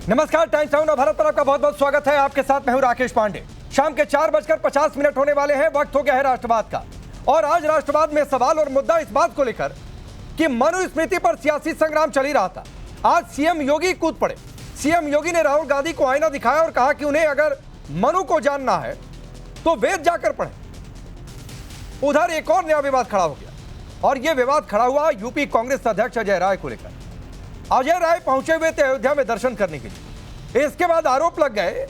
नमस्कार, times now Bharat पर आपका बहुत बहुत स्वागत है। आपके साथ मैं हूं राकेश पांडे। शाम के 4:50 होने वाले हैं। वक्त हो गया है राष्ट्रवाद का। और आज राष्ट्रवाद में सवाल और मुद्दा इस बात को लेकर कि मनुस्मृति पर सियासी संग्राम चल ही रहा था। आज सीएम योगी कूद पड़े। सीएम योगी ने राहुल गांधी को आईना दिखाया और कहा कि उन्हें अगर मनु को जानना है तो वेद जाकर पढ़े। उधर एक और नया विवाद खड़ा हो गया और यह विवाद खड़ा हुआ यूपी कांग्रेस अध्यक्ष अजय राय को लेकर। अजय राय पहुंचे हुए थे अयोध्या में दर्शन करने के लिए। इसके बाद आरोप लग गए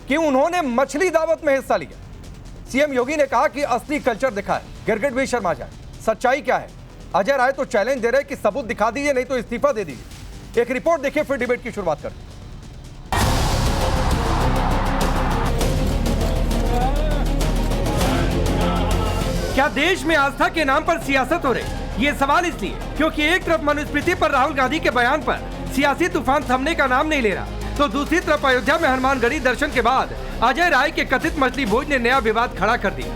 कि उन्होंने मछली दावत में हिस्सा लिया। सीएम योगी ने कहा कि असली कल्चर दिखाए, गिरगिट भी शर्मा जाए। सच्चाई क्या है? अजय राय तो चैलेंज दे रहे कि सबूत दिखा दीजिए, नहीं तो इस्तीफा दे दीजिए। एक रिपोर्ट देखिए, फिर डिबेट की शुरुआत करते हैं। क्या देश में आस्था के नाम पर सियासत हो रही? ये सवाल इसलिए क्योंकि एक तरफ मनुस्मृति पर राहुल गांधी के बयान पर सियासी तूफान थमने का नाम नहीं ले रहा, तो दूसरी तरफ अयोध्या में हनुमानगढ़ी दर्शन के बाद अजय राय के कथित मछली भोज ने नया विवाद खड़ा कर दिया।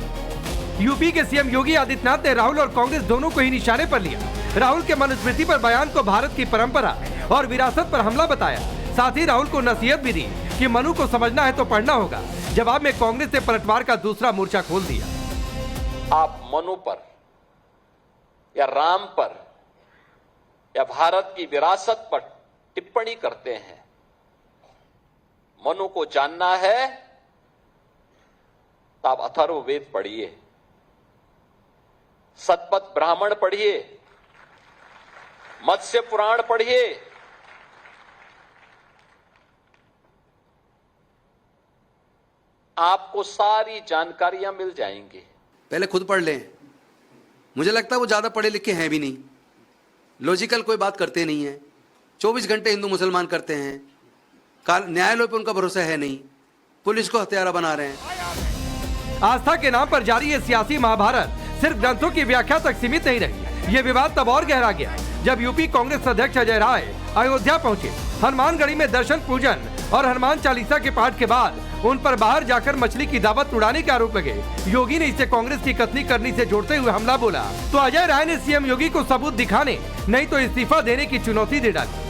यूपी के सीएम योगी आदित्यनाथ ने राहुल और कांग्रेस दोनों को ही निशाने पर लिया। राहुल के मनुस्मृति पर बयान को भारत की परंपरा और विरासत पर हमला बताया। साथ ही राहुल को नसीहत भी दी कि मनु को समझना है तो पढ़ना होगा। जवाब में कांग्रेस ने पलटवार का दूसरा मोर्चा खोल दिया। आप मनु पर या राम पर या भारत की विरासत पर टिप्पणी करते हैं। मनु को जानना है तो आप अथर्ववेद पढ़िए, शतपथ ब्राह्मण पढ़िए, मत्स्य पुराण पढ़िए। आपको सारी जानकारियां मिल जाएंगी। पहले खुद पढ़ लें। मुझे लगता है वो ज़्यादा पढ़े लिखे हैं भी नहीं, लॉजिकल कोई बात करते नहीं हैं। 24 घंटे हिंदू मुसलमान करते हैं। न्यायालय पे उनका भरोसा है नहीं, पुलिस को हत्यारा बना रहे हैं। आस्था के नाम पर जारी ये सियासी महाभारत सिर्फ ग्रंथों की व्याख्या तक सीमित नहीं रही। ये विवाद तब और गहरा गया जब यूपी कांग्रेस अध्यक्ष अजय राय अयोध्या पहुंचे। हनुमानगढ़ी में दर्शन पूजन और हनुमान चालीसा के पाठ के बाद उन पर बाहर जाकर मछली की दावत उड़ाने के आरोप लगे। योगी ने इसे कांग्रेस की कथनी करनी से जोड़ते हुए हमला बोला, तो अजय राय ने सीएम योगी को सबूत दिखाने नहीं तो इस्तीफा देने की चुनौती दे डाली।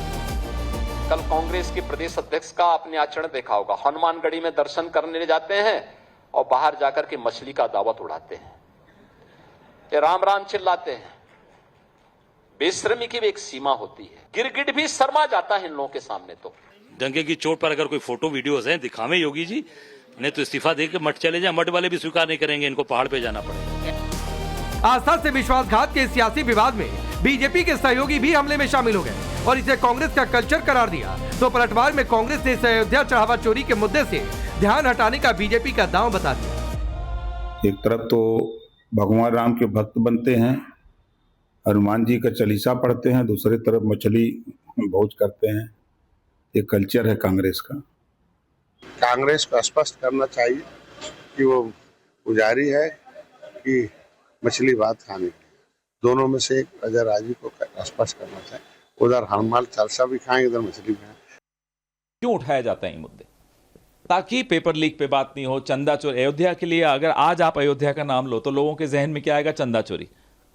कल कांग्रेस के प्रदेश अध्यक्ष का आपने आचरण देखा होगा। हनुमानगढ़ी में दर्शन करने जाते हैं और बाहर जाकर के मछली का दावत उड़ाते हैं, ये राम राम चिल्लाते हैं। बेशर्मी की भी एक सीमा होती है। गिरगिट भी शर्मा जाता है इन लोगों के सामने। तो डंके की चोट पर अगर कोई फोटो वीडियोस हैं दिखावे योगी जी, नहीं तो इस्तीफा देकर मठ चले जाए। मठ वाले भी स्वीकार नहीं करेंगे, इनको पहाड़ पे जाना पड़ेगा। आस्था से विश्वासघात के सियासी विवाद में बीजेपी के सहयोगी भी हमले में शामिल हो गए और इसे कांग्रेस का कल्चर करार दिया। तो पलटवार में कांग्रेस ने अयोध्या चढ़ावा चोरी के मुद्दे से ध्यान हटाने का बीजेपी का दांव बता दिया। एक तरफ तो भगवान राम के भक्त बनते हैं, हनुमान जी का चालीसा पढ़ते हैं, दूसरी तरफ मछली भोज करते हैं। ये कल्चर है कांग्रेस का। कांग्रेस को स्पष्ट करना चाहिए कि वो पुजारी है कि मछली भात खाने की। दोनों में से एक अजय राय जी को स्पष्ट करना चाहिए। उधर हनुमान चालीसा भी खाएंगे, इधर मछली भी खाएंगे। क्यों उठाया जाता है ये मुद्दे? ताकि पेपर लीक पे बात नहीं हो, चंदा चोरी। अयोध्या के लिए अगर आज आप अयोध्या का नाम लो तो लोगों के जहन में क्या आएगा? चंदा चोरी।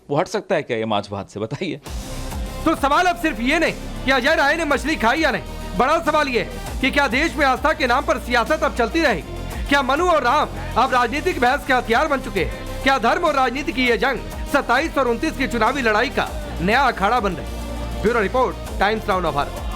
वो हट सकता है क्या ये माछ भात से? बताइए। तो सवाल अब सिर्फ ये नहीं कि अजय राय ने मछली खाई या नहीं, बड़ा सवाल ये है कि क्या देश में आस्था के नाम पर सियासत अब चलती रहेगी? क्या मनु और राम अब राजनीतिक बहस के हथियार बन चुके हैं? क्या धर्म और राजनीति की ये जंग 27 और 29 की चुनावी लड़ाई का नया अखाड़ा बन रही है? Bureau report, times now Bharat.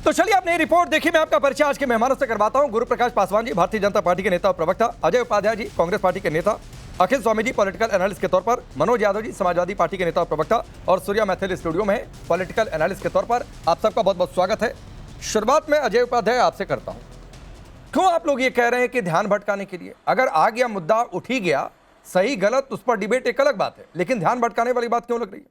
तो चलिए आपने रिपोर्ट देखी। मैं आपका परिचय आज के मेहमानों से करवाता हूं। गुरु प्रकाश पासवान जी, भारतीय जनता पार्टी के नेता और प्रवक्ता। अजय उपाध्याय जी, कांग्रेस पार्टी के नेता। अखिल स्वामी जी, पॉलिटिकल एनालिस्ट के तौर पर। मनोज यादव जी, समाजवादी पार्टी के नेता और प्रवक्ता। और सूर्या मैथिल स्टूडियो में है, पॉलिटिकल एनालिस्ट के तौर पर। आप सबका बहुत बहुत स्वागत है। शुरुआत में अजय उपाध्याय आपसे करता हूं। क्यों आप लोग ये कह रहे हैं कि ध्यान भटकाने के लिए? अगर आ गया मुद्दा, उठ ही गया, सही गलत उस पर डिबेट एक अलग बात है, लेकिन ध्यान भटकाने वाली बात क्यों लग रही है?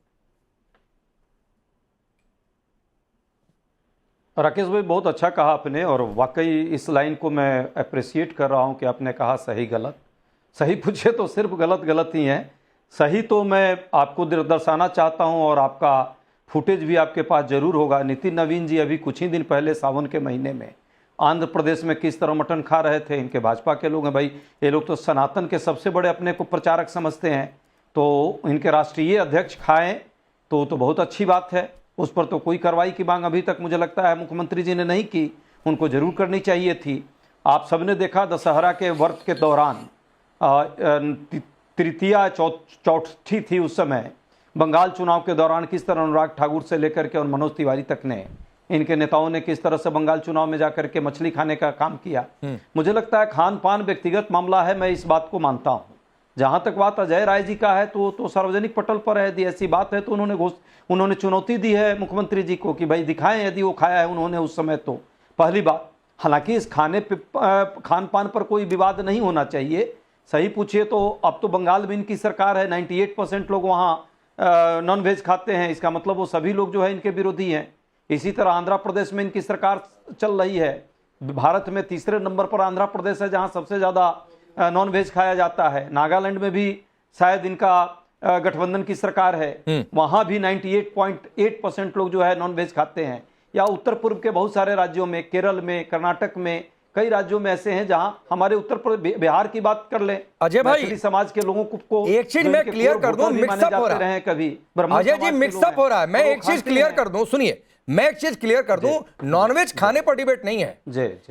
राकेश भाई, बहुत अच्छा कहा आपने और वाकई इस लाइन को मैं अप्रिशिएट कर रहा हूं कि आपने कहा सही गलत। सही पूछे तो सिर्फ गलत गलत ही है। सही तो मैं आपको दर्शाना चाहता हूं और आपका फुटेज भी आपके पास जरूर होगा। नितिन नवीन जी अभी कुछ ही दिन पहले सावन के महीने में आंध्र प्रदेश में किस तरह मटन खा रहे थे। इनके भाजपा के लोग हैं भाई, ये लोग तो सनातन के सबसे बड़े अपने को प्रचारक समझते हैं, तो इनके राष्ट्रीय अध्यक्ष खाएं तो बहुत अच्छी बात है। उस पर तो कोई कार्रवाई की मांग अभी तक मुझे लगता है मुख्यमंत्री जी ने नहीं की, उनको जरूर करनी चाहिए थी। आप सबने देखा दशहरा के व्रत के दौरान तृतीया चौथी थी उस समय, बंगाल चुनाव के दौरान किस तरह अनुराग ठाकुर से लेकर के और मनोज तिवारी तक ने, इनके नेताओं ने किस तरह से बंगाल चुनाव में जाकर के मछली खाने का काम किया। मुझे लगता है खान पान व्यक्तिगत मामला है, मैं इस बात को मानता हूं। जहां तक बात अजय राय जी का है तो सार्वजनिक पटल पर है, यदि ऐसी बात है तो उन्होंने चुनौती दी है मुख्यमंत्री जी को कि भाई दिखाएं यदि वो खाया है उन्होंने उस समय। तो पहली बात, हालांकि इस खान पान पर कोई विवाद नहीं होना चाहिए। सही पूछिए तो अब तो बंगाल में इनकी सरकार है, 98% लोग वहाँ नॉन वेज खाते हैं, इसका मतलब वो सभी लोग जो है इनके विरोधी हैं। इसी तरह आंध्र प्रदेश में इनकी सरकार चल रही है, भारत में तीसरे नंबर पर आंध्र प्रदेश है जहाँ सबसे ज़्यादा नॉन वेज खाया जाता है। नागालैंड में भी शायद इनका गठबंधन की सरकार है, वहां भी 98.8% लोग जो है नॉन वेज खाते हैं। या उत्तर पूर्व के बहुत सारे राज्यों में, केरल में, कर्नाटक में, कई राज्यों में ऐसे हैं जहां हमारे उत्तर प्रदेश, बिहार की बात कर लें, अजय भाई समाज के लोगों को एक चीज मैं क्लियर कर दूं, मिक्सअप हो रहा है कभी अजय जी, मिक्सअप हो रहा है। मैं एक चीज क्लियर कर दूं, सुनिए, मैं एक चीज क्लियर कर दूं, नॉनवेज खाने पर डिबेट नहीं है।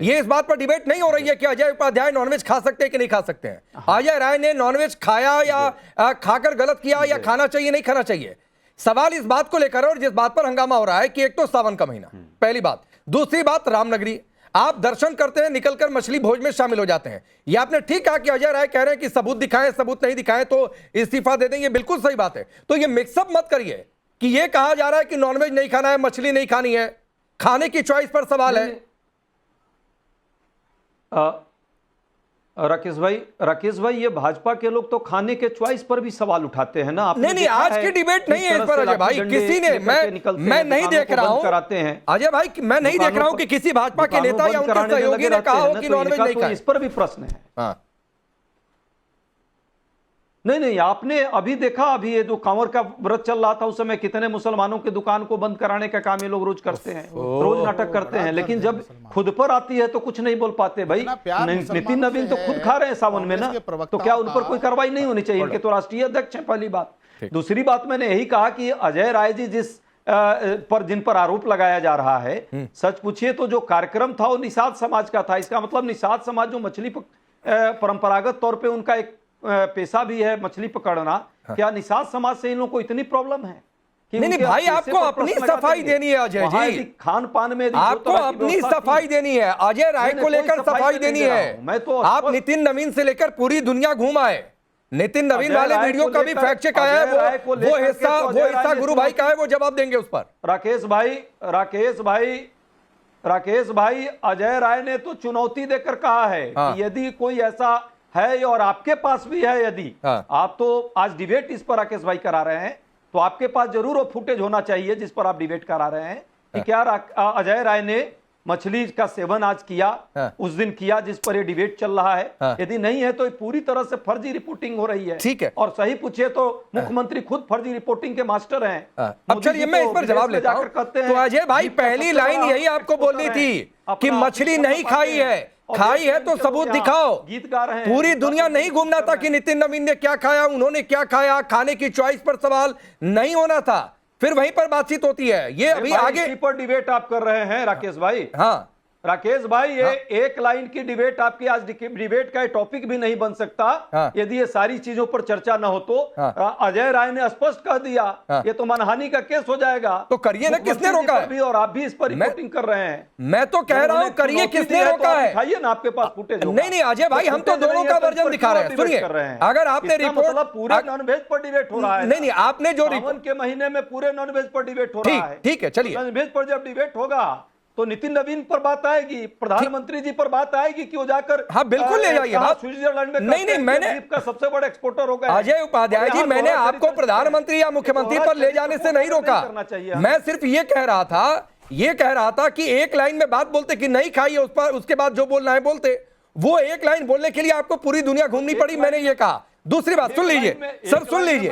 ये इस बात पर डिबेट नहीं हो रही है कि अजय उपाध्याय नॉनवेज खा सकते हैं कि नहीं खा सकते हैं। अजय राय ने नॉनवेज खाया या खाकर गलत किया या खाना चाहिए नहीं खाना चाहिए, सवाल इस बात को लेकर और जिस बात पर हंगामा हो रहा है कि एक तो सावन का महीना, पहली बात। दूसरी बात, रामनगरी, आप दर्शन करते हैं, निकलकर मछली भोज में शामिल हो जाते हैं। ये आपने ठीक कहा कि अजय राय कह रहे हैं कि सबूत दिखाएं, सबूत नहीं दिखाएं तो इस्तीफा दे देंगे, बिल्कुल सही बात है। तो ये मिक्सअप मत करिए कि ये कहा जा रहा है कि नॉनवेज नहीं खाना है, मछली नहीं खानी है, खाने की चॉइस पर सवाल है। राकेश भाई ये भाजपा के लोग तो खाने के चॉइस पर भी सवाल उठाते हैं ना। नहीं, आज की डिबेट नहीं है इस पर अजय भाई। किसी ने, मैं नहीं देख रहा हूं अजय भाई, मैं नहीं देख रहा हूं कि किसी भाजपा के नेता या उनके सहयोगी ने कहा हो कि नॉनवेज नहीं खाएं। इस पर भी प्रश्न है। हाँ। नहीं, आपने अभी देखा, अभी ये जो कांवर का व्रत चल रहा था उस समय कितने मुसलमानों की दुकान को बंद कराने का काम ये लोग रोज करते हैं, रोज नाटक करते हैं, लेकिन जब खुद पर आती है तो कुछ नहीं बोल पाते। भाई नितिन नवीन तो खुद खा रहे हैं सावन में ना, तो क्या उन पर कोई कार्रवाई नहीं होनी चाहिए? इनके तो राष्ट्रीय अध्यक्ष हैं, पहली बात। दूसरी बात, मैंने यही कहा कि अजय राय जी जिन पर आरोप लगाया जा रहा है, सच पूछिए तो जो कार्यक्रम था वो निषाद समाज का था। इसका मतलब निषाद समाज जो मछली परंपरागत तौर पर उनका एक पेशा भी है मछली पकड़ना, हाँ। क्या निषाद समाज से इन लोगों को इतनी प्रॉब्लम है कि नहीं भाई, आपको अपनी सफाई देनी है अजय जी, खान पान में आपको अपनी सफाई देनी है। अजय राय को लेकर सफाई देनी है। मैं तो आप नितिन नवीन से लेकर पूरी दुनिया घूम आए, नितिन नवीन वाले वीडियो का भी फैक्ट चेक आया है, वो हिस्सा गुरु भाई का है, वो जवाब देंगे उस पर। राकेश भाई अजय राय ने तो चुनौती देकर कहा है कि यदि कोई ऐसा है और आपके पास भी है, यदि आप तो आज डिबेट इस पर राकेश भाई करा रहे हैं तो आपके पास जरूर वो फुटेज होना चाहिए जिस पर आप डिबेट करा रहे हैं कि क्या अजय राय ने मछली का सेवन आज किया, उस दिन किया जिस पर ये डिबेट चल रहा है। यदि नहीं है तो पूरी तरह से फर्जी रिपोर्टिंग हो रही है। ठीक है, और सही पूछिए तो मुख्यमंत्री खुद फर्जी रिपोर्टिंग के मास्टर हैं। अब चलिए मैं इस पर जवाब लेता हूं। तो अजय भाई, पहली लाइन यही आपको बोलनी थी कि मछली नहीं खाई है, खाई है तो सबूत दिखाओ। गीत गा रहे हैं, पूरी दुनिया नहीं घूमना था कि नितिन नवीन ने क्या खाया, उन्होंने क्या खाया, खाने की चॉइस पर सवाल नहीं होना था, फिर वहीं पर बातचीत होती है। ये अभी आगे पर डिबेट आप कर रहे हैं राकेश भाई। हाँ राकेश भाई, ये एक लाइन की डिबेट आपकी आज डिबेट का टॉपिक भी नहीं बन सकता यदि ये सारी चीजों पर चर्चा न हो तो। अजय राय ने स्पष्ट कह दिया ये तो मानहानि का केस हो जाएगा, तो करिए ना, किसने रोका है? और आप भी इस पर रिपोर्टिंग कर रहे हैं। मैं तो कह रहा हूं करिए, किसने रोका है? दिखाइए ना, आपके पास फुटेज। नहीं अजय भाई, हम तो दोनों का वर्जन दिखा रहे हैं। सुनिए, अगर आपने रिपोर्ट, पूरे नॉनवेज पर डिबेट हो रहा है। नहीं, आपने जो सावन के महीने में पूरे नॉनवेज पर डिबेट हो रहा है। ठीक है, चलिए, नॉनवेज पर जब डिबेट होगा तो नितिन नवीन पर बात आएगी, प्रधानमंत्री जी पर बात आएगी कि वो जाकर, हाँ बिल्कुल ले जाइए बात। स्विट्जरलैंड में नहीं, मैंने का सबसे बड़ा एक्सपोर्टर हो गया अजय उपाध्याय जी, मैंने आपको प्रधानमंत्री या मुख्यमंत्री पर ले जाने से नहीं रोका। मैं सिर्फ ये कह रहा था कि एक लाइन में बात बोलते कि नहीं खाइए, उस पर उसके बाद जो बोलना है बोलते। वो एक लाइन बोलने के लिए आपको पूरी दुनिया घूमनी पड़ी, मैंने ये कहा। दूसरी बात सुन लीजिए सर, सुन लीजिए,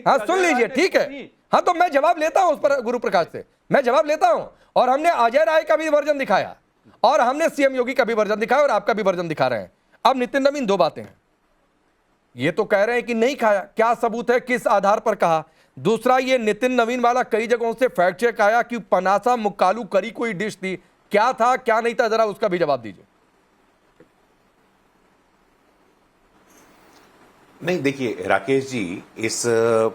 हाँ सुन लीजिए, ठीक है। हाँ तो मैं जवाब लेता हूं उस पर, गुरु प्रकाश से मैं जवाब लेता हूं। और हमने अजय राय का भी वर्जन दिखाया, और हमने सीएम योगी का भी वर्जन दिखाया, और आपका भी वर्जन दिखा रहे हैं। अब नितिन नवीन, दो बातें हैं। ये तो कह रहे हैं कि नहीं खाया, क्या सबूत है, किस आधार पर कहा? दूसरा, ये नितिन नवीन वाला कई जगहों से फैक्ट चेक आया कि पनासा मुक्कालू करी कोई डिश थी, क्या था क्या नहीं था, जरा उसका भी जवाब दीजिए। नहीं, देखिए राकेश जी, इस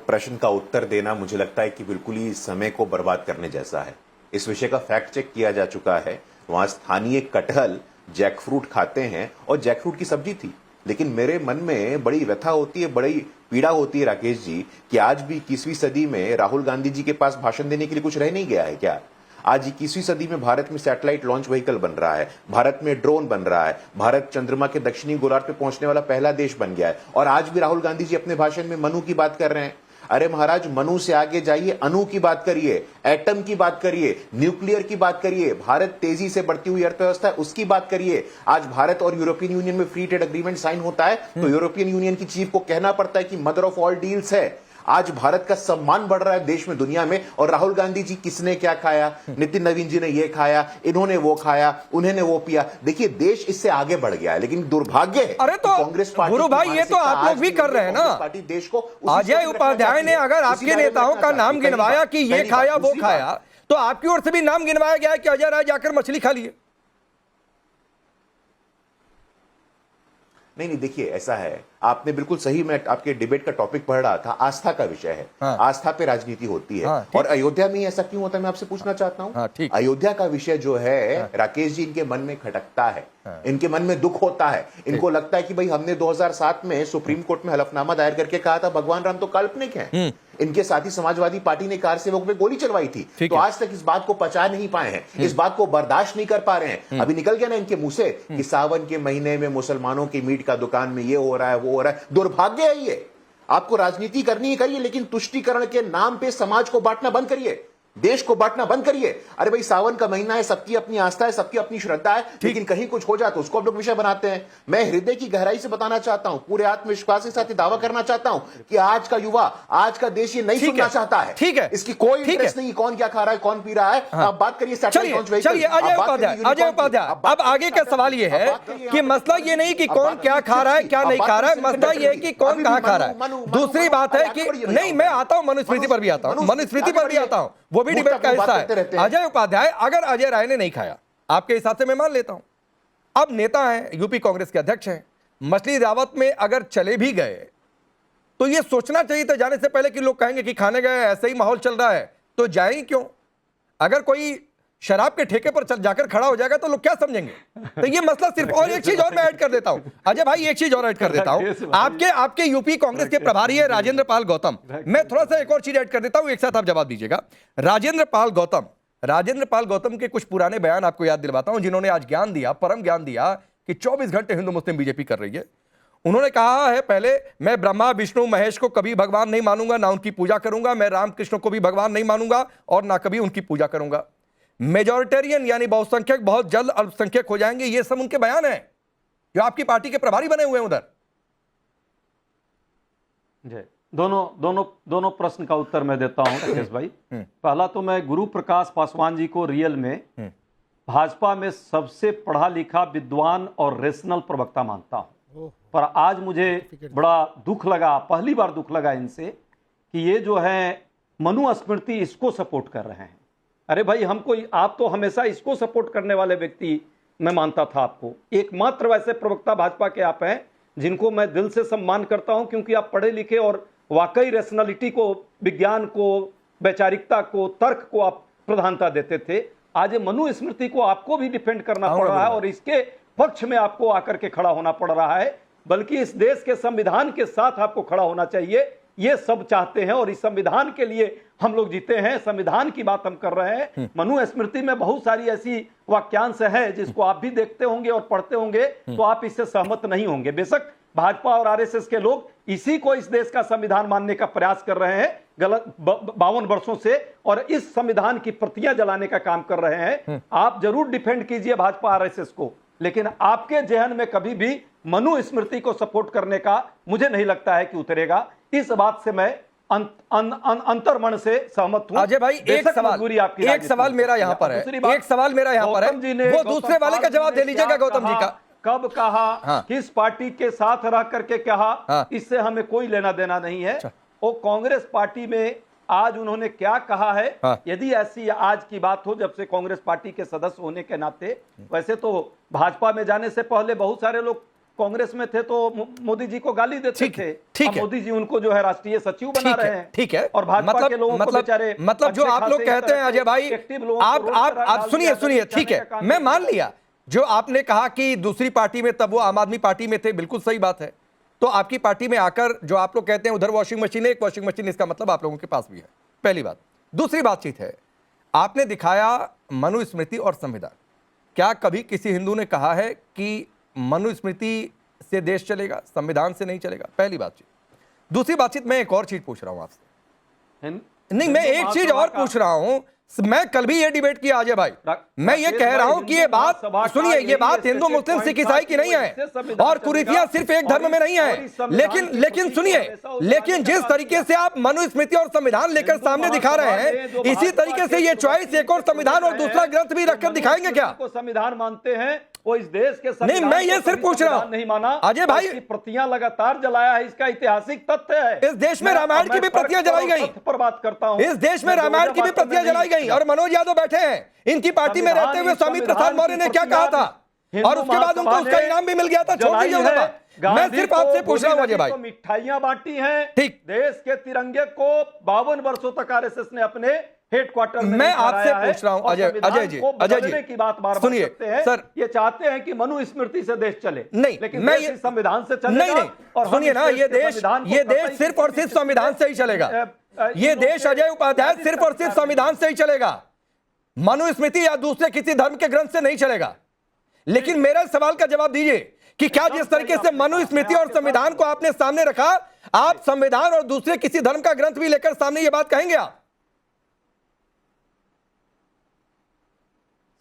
प्रश्न का उत्तर देना मुझे लगता है कि बिल्कुल ही समय को बर्बाद करने जैसा है। इस विषय का फैक्ट चेक किया जा चुका है। वहां स्थानीय कटहल, जैकफ्रूट खाते हैं और जैकफ्रूट की सब्जी थी। लेकिन मेरे मन में बड़ी व्यथा होती है, बड़ी पीड़ा होती है राकेश जी, कि आज भी 21वीं सदी में राहुल गांधी जी के पास भाषण देने के लिए कुछ रह नहीं गया है क्या? आज 21वीं सदी में भारत में सैटेलाइट लॉन्च व्हीकल बन रहा है, भारत में ड्रोन बन रहा है, भारत चंद्रमा के दक्षिणी गोलार्ध पे पहुंचने वाला पहला देश बन गया है, और आज भी राहुल गांधी जी अपने भाषण में मनु की बात कर रहे हैं। अरे महाराज, मनु से आगे जाइए, अणु की बात करिए, एटम की बात करिए, न्यूक्लियर की बात करिए, भारत तेजी से बढ़ती हुई अर्थव्यवस्था है उसकी बात करिए। आज भारत और यूरोपियन यूनियन में फ्री ट्रेड एग्रीमेंट साइन होता है तो यूरोपियन यूनियन की चीफ को कहना पड़ता है कि मदर ऑफ ऑल डील्स है। आज भारत का सम्मान बढ़ रहा है देश में, दुनिया में, और राहुल गांधी जी किसने क्या खाया? नितिन नवीन जी ने ये खाया, इन्होंने वो खाया, उन्होंने वो पिया। देखिए, देश इससे आगे बढ़ गया है, लेकिन दुर्भाग्य है। अरे तो कांग्रेस पार्टी, गुरु भाई, ये तो आप लोग भी कर रहे हैं ना। पार्टी देश को अजय उपाध्याय ने अगर आपके नेताओं का नाम गिनवाया कि ये खाया वो खाया, तो आपकी ओर से भी नाम गिनवाया गया कि अजय राय जाकर मछली खा लिए। नहीं, देखिए ऐसा है, आपने बिल्कुल सही, मैं आपके डिबेट का टॉपिक पढ़ रहा था, आस्था का विषय है। हाँ। आस्था पे राजनीति होती है। हाँ, और अयोध्या में ऐसा क्यों होता है, मैं आपसे पूछना चाहता हूं। हाँ, ठीक। अयोध्या का विषय जो है राकेश जी, इनके मन में खटकता है, इनके मन में दुख होता है। इनको लगता है कि भाई हमने 2007 में सुप्रीम कोर्ट में हलफनामा दायर करके कहा था भगवान राम तो काल्पनिक हैं। इनके साथ ही समाजवादी पार्टी ने कार सेवक पे गोली चलवाई थी, तो आज तक इस बात को पचा नहीं पाए हैं, इस बात को बर्दाश्त नहीं कर पा रहे हैं। अभी निकल गया ना इनके मुंह से कि सावन के महीने में मुसलमानों की मीट का दुकान में ये हो रहा है, वो हो रहा है। दुर्भाग्य है ये। आपको राजनीति करनी है करिए, लेकिन तुष्टीकरण के नाम पे समाज को बांटना बंद करिए, देश को बांटना बंद करिए। अरे भाई, सावन का महीना है, सबकी अपनी आस्था है, सबकी अपनी श्रद्धा है, लेकिन कहीं कुछ हो जाए तो उसको आप लोग विषय बनाते हैं। मैं हृदय की गहराई से बताना चाहता हूं, पूरे आत्मविश्वास के साथ ये दावा करना चाहता हूं कि आज का युवा, आज का देश ये नहीं सुनना चाहता है। ठीक है, इसकी कोई इंटरेस्ट नहीं, कौन क्या खा रहा है, कौन पी रहा है। आप बात करिए चलिए अजय उपाध्याय, अब आगे का सवाल ये है कि मसला ये नहीं कि कौन क्या खा रहा है क्या नहीं खा रहा है, मसला ये है कि कौन कहां खा रहा है। दूसरी बात है कि नहीं, मैं आता हूं, मनुस्मृति पर भी आता हूं, मनुस्मृति पर भी आता हूं, वो भी डिबेट का हिस्सा है। अजय उपाध्याय, अगर अजय राय ने नहीं खाया, आपके हिसाब से मैं मान लेता हूं, अब नेता हैं, यूपी कांग्रेस के अध्यक्ष हैं, मछली दावत में अगर चले भी गए तो ये सोचना चाहिए था जाने से पहले कि लोग कहेंगे कि खाने गए, ऐसे ही माहौल चल रहा है तो जाए ही क्यों। अगर कोई शराब के ठेके पर जाकर खड़ा हो जाएगा तो लोग क्या समझेंगे। तो ये मसला सिर्फ, और एक चीज और मैं ऐड कर देता हूं अजय भाई, एक चीज और ऐड कर देता हूं, आपके यूपी कांग्रेस के प्रभारी है राजेंद्र पाल गौतम। मैं थोड़ा सा एक और चीज ऐड कर देता हूं, एक साथ आप जवाब दीजिएगा। राजेंद्र पाल गौतम के कुछ पुराने बयान आपको याद दिलवाता हूं, जिन्होंने आज ज्ञान दिया, परम ज्ञान दिया कि 24 घंटे हिंदू मुस्लिम बीजेपी कर रही है। उन्होंने कहा है, पहले मैं ब्रह्मा विष्णु महेश को कभी भगवान नहीं मानूंगा, ना उनकी पूजा करूंगा, मैं रामकृष्ण को भी भगवान नहीं मानूंगा और ना कभी उनकी पूजा करूंगा। मेजॉरिटेरियन यानी बहुसंख्यक बहुत जल्द अल्पसंख्यक हो जाएंगे, ये सब उनके बयान हैं जो आपकी पार्टी के प्रभारी बने हुए हैं उधर। जी, दोनों प्रश्न का उत्तर मैं देता हूं राकेश भाई। पहला तो मैं गुरु प्रकाश पासवान जी को रियल में भाजपा में सबसे पढ़ा लिखा विद्वान और रेशनल प्रवक्ता मानता हूं, पर आज मुझे बड़ा दुख लगा, पहली बार दुख लगा इनसे कि ये जो है मनुस्मृति इसको सपोर्ट कर रहे हैं। अरे भाई, हमको, आप तो हमेशा इसको सपोर्ट करने वाले व्यक्ति मैं मानता था आपको। एकमात्र वैसे प्रवक्ता भाजपा के आप हैं जिनको मैं दिल से सम्मान करता हूं, क्योंकि आप पढ़े लिखे और वाकई रैशनैलिटी को, विज्ञान को, वैचारिकता को, तर्क को आप प्रधानता देते थे। आज मनुस्मृति को आपको भी डिफेंड करना पड़ रहा है और इसके पक्ष में आपको आकर के खड़ा होना पड़ रहा है, बल्कि इस देश के संविधान के साथ आपको खड़ा होना चाहिए। ये सब चाहते हैं और इस संविधान के लिए हम लोग जीते हैं, संविधान की बात हम कर रहे हैं। मनुस्मृति में बहुत सारी ऐसी वाक्यांश है जिसको आप भी देखते होंगे और पढ़ते होंगे, तो आप इससे सहमत नहीं होंगे। बेशक भाजपा और आरएसएस के लोग इसी को इस देश का संविधान मानने का प्रयास कर रहे हैं गलत 52 वर्षों से, और इस संविधान की प्रतियां जलाने का काम कर रहे हैं। आप जरूर डिफेंड कीजिए भाजपा आरएसएस को, लेकिन आपके जहन में कभी भी मनुस्मृति को सपोर्ट करने का मुझे नहीं लगता है कि उतरेगा। इस बात से मैं अंतर्मन से सहमत हूं। अजय भाई, एक सवाल मेरा यहां पर है, वो दूसरे वाले का जवाब दे लीजिएगा गौतम जी का। कब कहा, हाँ। किस पार्टी के साथ रह करके कहा, हाँ। इससे हमें कोई लेना देना नहीं है। अच्छा। वो कांग्रेस पार्टी में आज उन्होंने क्या कहा है, हाँ। यदि ऐसी आज की बात हो, जब से कांग्रेस पार्टी के सदस्य होने के नाते, वैसे तो भाजपा में जाने से पहले बहुत सारे लोग कांग्रेस में थे तो मोदी जी को गाली देते ठीक थे। है, ठीक अब है। मोदी जी उनको जो है राष्ट्रीय सचिव बना रहे हैं। ठीक है। और भाजपा के लोगों को बेचारे मतलब जो अच्छे आप लोग खासे कहते हैं इस तरह अजय भाई, के एक्टिव लोगों को आप रोड आप पर आप डाल सुनिए दिया, सुनिए, जाने ठीक का है, काम मैं नहीं मान किया। लिया जो आपने कहा कि दूसरी पार्टी में तब वो आम आदमी पार्टी में थे, बिल्कुल सही बात है। तो आपकी पार्टी में आकर जो आप लोग कहते हैं उधर वॉशिंग मशीन है, एक वॉशिंग मशीन, इसका मतलब आप लोगों के पास भी है, पहली बात। दूसरी बातचीत है, आपने दिखाया मनुस्मृति और संविधान। क्या कभी किसी हिंदू ने कहा है कि मनुस्मृति से देश चलेगा, संविधान से नहीं चलेगा? पहली बातचीत। दूसरी बातचीत, मैं एक और चीज पूछ रहा हूं आपसे। नहीं, मैं एक चीज और पूछ रहा हूं। मैं कल भी ये डिबेट किया अजय भाई, मैं ये कह रहा हूं कि ये बात सुनिए, ये बात हिंदू मुस्लिम सिख ईसाई की नहीं है और कुरीतियां सिर्फ एक धर्म में नहीं है। लेकिन सुनिए, लेकिन जिस तरीके से आप मनुस्मृति और संविधान लेकर सामने दिखा रहे हैं, इसी तरीके से ये चॉइस एक और संविधान और दूसरा ग्रंथ भी रखकर दिखाएंगे क्या? संविधान मानते हैं वो इस देश के नहीं, मैं ये सिर्फ पूछ रहा हूं, नहीं माना अजय भाई। प्रतियां लगातार जलाया है, इसका ऐतिहासिक तथ्य है। इस देश में रामायण की भी प्रतियां जलाई गई, पर बात करता हूं। इस देश में रामायण की भी प्रतियां जलाई गई और मनोज यादव बैठे हैं, इनकी पार्टी में रहते हुए स्वामी प्रसाद मौर्य ने क्या कहा था और उसके बाद उनको उसका इनाम भी मिल गया था। छोड़ दीजिए उधर बात, मैं सिर्फ आपसे पूछ रहा हूं अजय भाई। मिठाइयां बांटी हैं, ठीक। देश के तिरंगे को 52 वर्षों तक आरएसएस ने अपने हेडक्वार्टर में मैं आपसे पूछ रहा हूं अजय जी, अजय जी की बात बार सुनिए सर, ये चाहते हैं कि मनुस्मृति से देश चले, नहीं, लेकिन मैं ये संविधान से चलेगा। नहीं, और सुनिए ना, ये देश सिर्फ और सिर्फ संविधान से ही चलेगा। ये देश अजय उपाध्याय सिर्फ और सिर्फ संविधान से ही चलेगा, मनुस्मृति या दूसरे किसी धर्म के ग्रंथ से नहीं चलेगा। लेकिन मेरे सवाल का जवाब दीजिए कि क्या जिस तरीके से मनुस्मृति और संविधान को आपने सामने रखा, आप संविधान और दूसरे किसी धर्म का ग्रंथ भी लेकर सामने ये बात कहेंगे? आप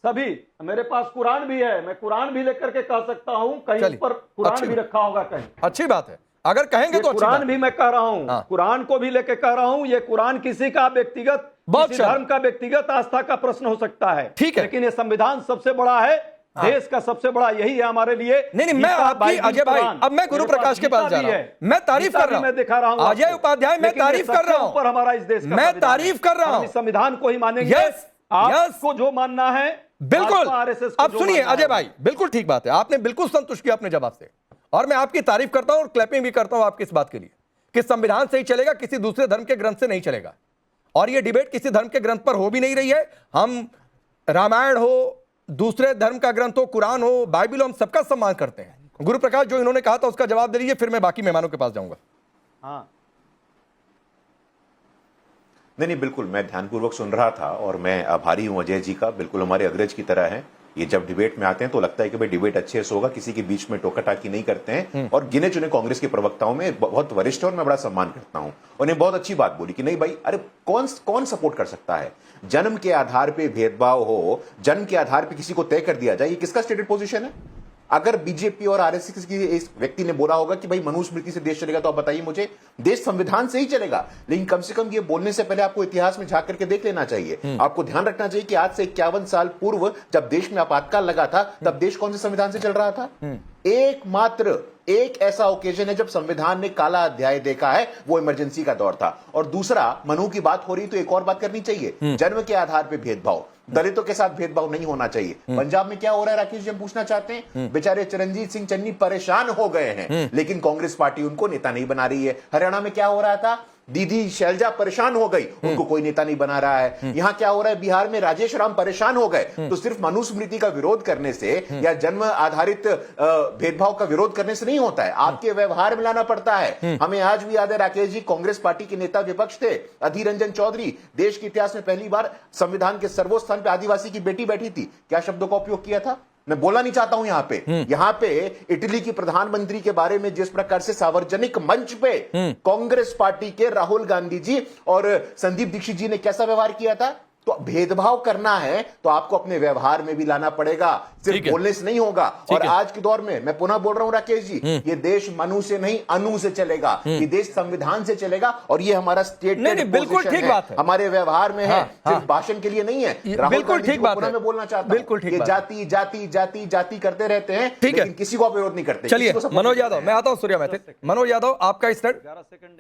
सभी, मेरे पास कुरान भी है, मैं कुरान भी लेकर के कह सकता हूं, कहीं पर कुरान भी रखा होगा कहीं। अच्छी बात है, अगर कहेंगे तो कुरान भी मैं कह रहा हूं। हाँ। कुरान को भी लेके कह रहा हूं, ये कुरान किसी का व्यक्तिगत, किसी धर्म का व्यक्तिगत आस्था का प्रश्न हो सकता है, ठीक है, लेकिन ये संविधान सबसे बड़ा है, देश का सबसे बड़ा यही है हमारे लिए। नहीं, मैं आपकी अजय भाई, अब मैं गुरु प्रकाश के पास जा रहा हूं, मैं तारीफ कर रहा हूं, मैं दिखा रहा हूं अजय उपाध्याय, मैं तारीफ कर रहा हूं, हमारा इस देश का मैं तारीफ कर रहा हूं, संविधान को ही मानेंगे। आपको जो मानना है बिल्कुल। अब सुनिए अजय भाई, बिल्कुल ठीक बात है, आपने बिल्कुल संतुष्ट किया अपने जवाब से और मैं आपकी तारीफ करता हूं और क्लैपिंग भी करता हूं आपकी इस बात के लिए कि संविधान से ही चलेगा, किसी दूसरे धर्म के ग्रंथ से नहीं चलेगा। और यह डिबेट किसी धर्म के ग्रंथ पर हो भी नहीं रही है। हम रामायण हो, दूसरे धर्म का ग्रंथ हो, कुरान हो, बाइबल हो, हम सबका सम्मान करते हैं। गुरु प्रकाश जो इन्होंने कहा था उसका जवाब दे दीजिए, फिर मैं बाकी मेहमानों के पास जाऊंगा। हाँ, नहीं, बिल्कुल, मैं ध्यानपूर्वक सुन रहा था और मैं आभारी हूं अजय जी का, बिल्कुल हमारे अग्रज की तरह हैं। ये जब डिबेट में आते हैं तो लगता है कि भाई डिबेट अच्छे से होगा, किसी के बीच में टोका टाकी नहीं करते हैं और गिने चुने कांग्रेस के प्रवक्ताओं में बहुत वरिष्ठ और मैं बड़ा सम्मान करता हूं। उन्हें बहुत अच्छी बात बोली कि नहीं भाई, अरे कौन सपोर्ट कर सकता है, जन्म के आधार पर भेदभाव हो, जन्म के आधार पर किसी को तय कर दिया जाए, ये किसका स्टेटेड पोजिशन है? अगर बीजेपी और आरएसएस की इस व्यक्ति ने बोला होगा कि भाई मनुस्मृति से देश चलेगा, तो आप बताइए मुझे, देश संविधान से ही चलेगा। लेकिन कम से कम ये बोलने से पहले आपको इतिहास में झांक करके देख लेना चाहिए। आपको ध्यान रखना चाहिए कि आज से 51 साल पूर्व जब देश में आपातकाल लगा था, तब देश कौन से संविधान से चल रहा था? एकमात्र एक ऐसा ओकेजन है जब संविधान ने काला अध्याय देखा है, वो इमरजेंसी का दौर था। और दूसरा, मनु की बात हो रही तो एक और बात करनी चाहिए, जन्म के आधार पर भेदभाव, दलितों के साथ भेदभाव नहीं होना चाहिए। पंजाब में क्या हो रहा है राकेश जी, हम पूछना चाहते हैं। बेचारे चरणजीत सिंह चन्नी परेशान हो गए हैं, लेकिन कांग्रेस पार्टी उनको नेता नहीं बना रही है। हरियाणा में क्या हो रहा था, दीदी शैलजा परेशान हो गई, उनको कोई नेता नहीं बना रहा है। यहां क्या हो रहा है, बिहार में राजेश राम परेशान हो गए। तो सिर्फ मनुस्मृति का विरोध करने से या जन्म आधारित भेदभाव का विरोध करने से नहीं होता है, आपके व्यवहार में लाना पड़ता है। हमें आज भी याद है राकेश जी, कांग्रेस पार्टी के नेता विपक्ष थे अधीर रंजन चौधरी, देश के इतिहास में पहली बार संविधान के सर्वोच्च स्थान पर आदिवासी की बेटी बैठी थी। क्या शब्दों का उपयोग किया था? मैं बोलना नहीं चाहता हूं यहां पे इटली की प्रधानमंत्री के बारे में जिस प्रकार से सार्वजनिक मंच पे कांग्रेस पार्टी के राहुल गांधी जी और संदीप दीक्षित जी ने कैसा व्यवहार किया था, तो भेदभाव करना है तो आपको अपने व्यवहार में भी लाना पड़ेगा, सिर्फ बोलने से नहीं होगा। और आज के दौर में मैं पुनः बोल रहा हूं राकेश जी, ये देश मनु से नहीं अनु से चलेगा, ये देश संविधान से चलेगा और ये हमारा स्टेट बिल्कुल ठीक बात है, हमारे व्यवहार में है, सिर्फ भाषण के लिए नहीं है। बिल्कुल ठीक बात है, मैं बोलना चाहता बिल्कुल ठीक हूं, जाति जाति जाति जाति करते रहते हैं, लेकिन किसी को विरोध नहीं करते। चलिए मनोज यादव, मैं आता हूं सूर्या मैथिल। मनोज यादव आपका स्टैंड,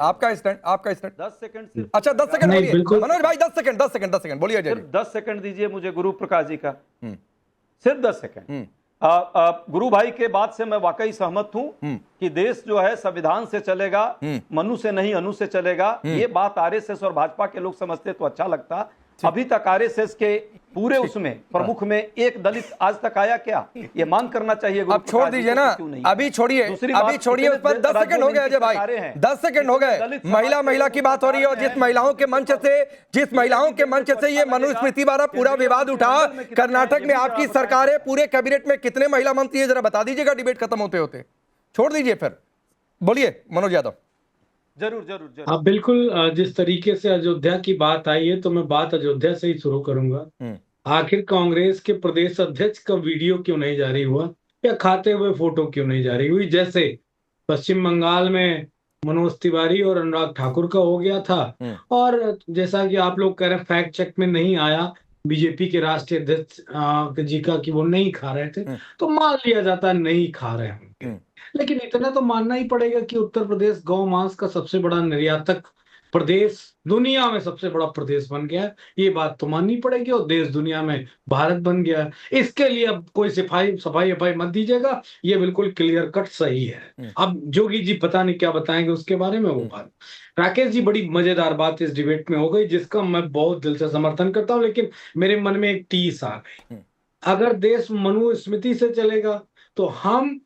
आपका स्टैंड, आपका स्टैंड 10 सेकंड। अच्छा 10 सेकंड बोलिए मनोज भाई, 10 सेकंड 10 सेकंड 10 सेकंड बोलिए। 10 सेकंड दीजिए मुझे गुरु प्रकाश जी का, सिर्फ 10 सेकंड। गुरु भाई के बात से मैं वाकई सहमत हूं कि देश जो है संविधान से चलेगा, मनु से नहीं अनु से चलेगा। ये बात आरएसएस और भाजपा के लोग समझते तो अच्छा लगता। अभी तक आरएसएस के पूरे उसमें प्रमुख में एक दलित आज तक आया क्या, ये मान करना चाहिए। अब छोड़ दीजिए ना, अभी छोड़िए, अभी छोड़िए उस पर। 10 सेकंड हो गए अजय भाई, 10 सेकंड हो गए। महिला की बात हो रही है और जिस महिलाओं के मंच से ये मनुस्मृति वाला पूरा विवाद उठा, कर्नाटक में आपकी सरकार है, पूरे कैबिनेट में कितने महिला मंत्री है जरा बता दीजिएगा डिबेट खत्म होते होते। छोड़ दीजिए फिर, बोलिए मनोज यादव। जरूर। हाँ बिल्कुल, जिस तरीके से अयोध्या की बात आई है तो मैं बात अयोध्या से ही शुरू करूंगा। आखिर कांग्रेस के प्रदेश अध्यक्ष का वीडियो क्यों नहीं जारी हुआ या खाते हुए फोटो क्यों नहीं जारी हुई, जैसे पश्चिम बंगाल में मनोज तिवारी और अनुराग ठाकुर का हो गया था। और जैसा कि आप लोग कह रहे हैं फैक्ट चेक में नहीं आया बीजेपी के राष्ट्रीय अध्यक्ष जी का कि वो नहीं खा रहे थे, तो मान लिया जाता नहीं खा रहे होंगे। लेकिन इतना तो मानना ही पड़ेगा कि उत्तर प्रदेश गौ मांस का सबसे बड़ा निर्यातक प्रदेश, दुनिया में सबसे बड़ा प्रदेश बन गया है। ये बात तो माननी पड़ेगी और देश दुनिया में भारत बन गया है। इसके लिए अब कोई सफाई मत दीजिएगा, ये बिल्कुल क्लियर कट सही है। अब जोगी जी पता नहीं क्या बताएंगे उसके बारे में, वो बात। राकेश जी, बड़ी मजेदार बात इस डिबेट में हो गई जिसका मैं बहुत दिल से समर्थन करता हूँ, लेकिन मेरे मन में एक टीस आ गई। अगर देश मनुस्मृति से चलेगा तो हम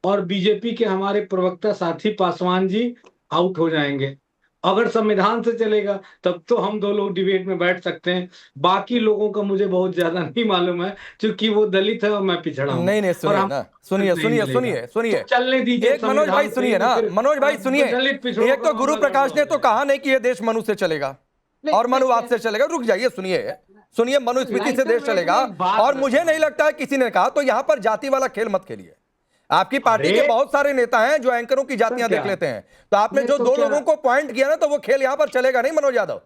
और बीजेपी के हमारे प्रवक्ता साथी पासवान जी आउट हो जाएंगे। अगर संविधान से चलेगा तब तो हम 2 लोग डिबेट में बैठ सकते हैं। बाकी लोगों का मुझे बहुत ज्यादा नहीं मालूम है, क्योंकि वो दलित है और मैं पिछड़ा हूं। नहीं सुनिए चलने दीजिए मनोज भाई, सुनिए ना मनोज भाई, सुनिए। एक तो गुरु प्रकाश ने तो कहा नहीं कि ये देश मनु से चलेगा और मनुवाद से चलेगा। रुक जाइए, सुनिए मनुस्मृति से देश चलेगा। और मुझे नहीं लगता है किसी ने कहा, तो यहां पर जाति वाला खेल मत खेलिए। आपकी पार्टी के बहुत सारे नेता हैं जो एंकरों की जातियां देख लेते हैं, तो आपने जो 2 लोगों को पॉइंट किया ना, तो वो खेल यहां पर चलेगा नहीं मनोज यादव।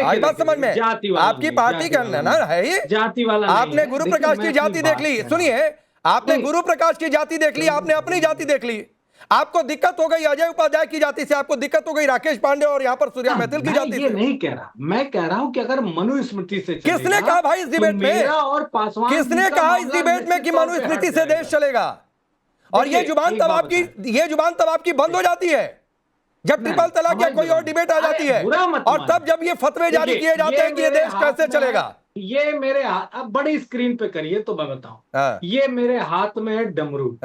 आई बात समझ में? आपकी पार्टी का ना है ये जाति वाला। आपने गुरु प्रकाश की जाति देख ली, सुनिए, आपने गुरु प्रकाश की जाति देख ली, आपने अपनी जाति देख ली। आपको दिक्कत हो गई अजय उपाध्याय की जाति से, आपको दिक्कत हो गई राकेश पांडे और यहाँ पर सूर्या मैथिल की जाति से। नहीं कह रहा, मैं कह रहा हूँ कि अगर मनुस्मृति से चलेगा, किसने कहा भाई इस डिबेट में, किसने कहा इस डिबेट में कि मनुस्मृति से देश चलेगा? और ये जुबान तब आपकी बंद हो जाती है जब ट्रिपल तलाक या कोई और डिबेट आ जाती है, और तब जब ये फतवे जारी किए जाते हैं कि ये देश कैसे चलेगा। ये मेरे हाथ, अब बड़ी स्क्रीन पे करिए तो मैं बताऊं, ये मेरे हाथ में है डमरू।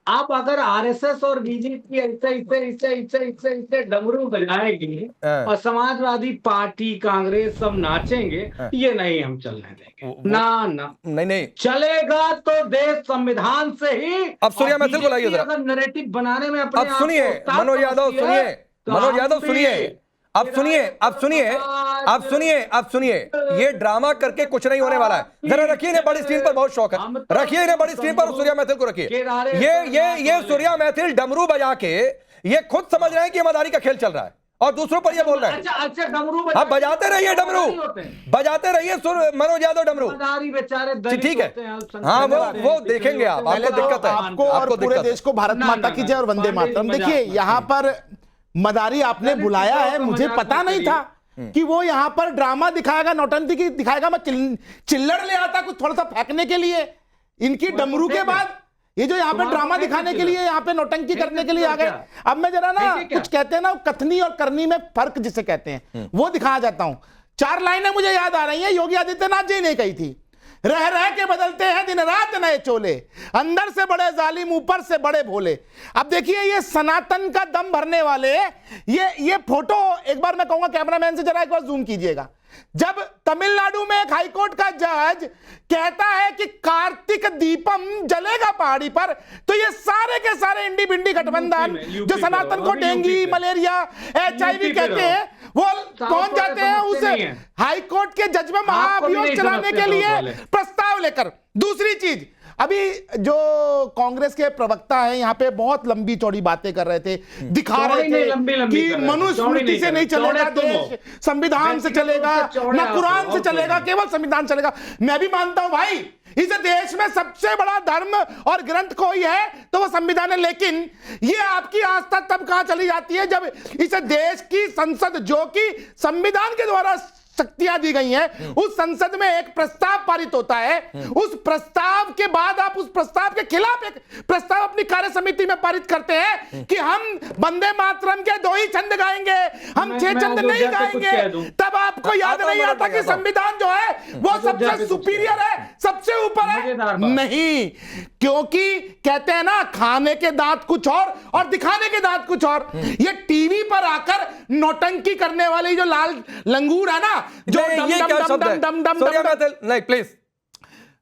आप अगर आरएसएस और बीजेपी ऐसे डमरू बजाएगी और समाजवादी पार्टी कांग्रेस सब नाचेंगे, ये नहीं हम चलने देंगे। ना नहीं चलेगा तो देश संविधान से ही। अब सूर्या मैथिल को लाइए जरा, नैरेटिव बनाने में अपने अब सुनिए मनोज यादव, सुनिए, अब सुनिए, ये ड्रामा करके कुछ नहीं होने वाला है। जरा रखिए इन्हें बड़ी स्क्रीन पर, बहुत शौक है, रखिए इन्हें बड़ी स्क्रीन पर। सूर्या मैथिल को रखिए। ये सूर्या मैथिल डमरू बजा के ये खुद समझ रहे हैं कि मदारी का खेल चल रहा है और दूसरों पर ये बोल रहे हैं। अच्छा डमरू अब बजाते रहिए डमरू, बजाते रहिए मनोज यादव डमरू, ठीक है। हाँ वो देखेंगे आप, आपको दिक्कत है, आपको और पूरे देश को भारत माता की जय और वंदे मातरम। देखिए यहाँ पर मदारी आपने बुलाया है, मुझे पता नहीं था कि वो यहाँ पर ड्रामा दिखाएगा, नौटंकी दिखाएगा। मैं चिल्लड़ ले आता कुछ थोड़ा सा फेंकने के लिए। इनकी डमरू के बाद ये जो यहाँ पे ड्रामा दिखाने के लिए, यहाँ पे नौटंकी करने के लिए आ गए। अब मैं जरा ना कुछ कहते हैं ना, कथनी और करनी में फर्क जिसे कहते हैं, वो दिखाना चाहता हूं। 4 लाइनें मुझे याद आ रही हैं, योगी आदित्यनाथ जी ने कही थी। रह रह के बदलते हैं दिन रात नए चोले, अंदर से बड़े जालिम ऊपर से बड़े भोले। अब देखिए ये सनातन का दम भरने वाले, ये फोटो एक बार मैं कहूंगा कैमरामैन से जरा एक बार जूम कीजिएगा। जब तमिलनाडु में एक हाईकोर्ट का जज कहता है कि कार्तिक दीपम जलेगा पहाड़ी पर, तो ये सारे के सारे इंडी बिंडी गठबंधन जो सनातन को डेंगू, मलेरिया, HIV कहते हैं, वो पहुंच जाते हैं उस हाई कोर्ट के जज में महाअभियोग चलाने के लिए प्रस्ताव लेकर। दूसरी चीज, अभी जो कांग्रेस के प्रवक्ता हैं यहाँ पे बहुत लंबी चौड़ी बातें कर रहे थे, दिखा रहे थे कि मनुस्मृति से नहीं चलेगा देश, संविधान से चलेगा, ना कुरान से चलेगा, केवल संविधान चलेगा। मैं भी मानता हूं भाई, इस देश में सबसे बड़ा धर्म और ग्रंथ कोई है तो वो संविधान है, लेकिन ये आपकी आस्था तब कहां चली जाती है जब इस देश की संसद, जो कि संविधान के द्वारा शक्तियां दी गई हैं, उस संसद में एक प्रस्ताव पारित होता है, उस प्रस्ताव के बाद आप उस प्रस्ताव के खिलाफ एक प्रस्ताव अपनी कार्य समिति में पारित करते हैं कि हम वंदे मातरम के 2 ही छंद गाएंगे, हम 6 छंद नहीं गाएंगे। तब आपको याद नहीं आता कि संविधान जो है वो सबसे सुपीरियर है, सबसे ऊपर है? नहीं, क्योंकि कहते हैं ना, खाने के दांत कुछ और दिखाने के दांत कुछ और। ये टीवी पर आकर नौटंकी करने वाली जो लाल लंगूर है ना, जो ये क्या शब्द है? सूर्या मैथिल, नहीं प्लीज,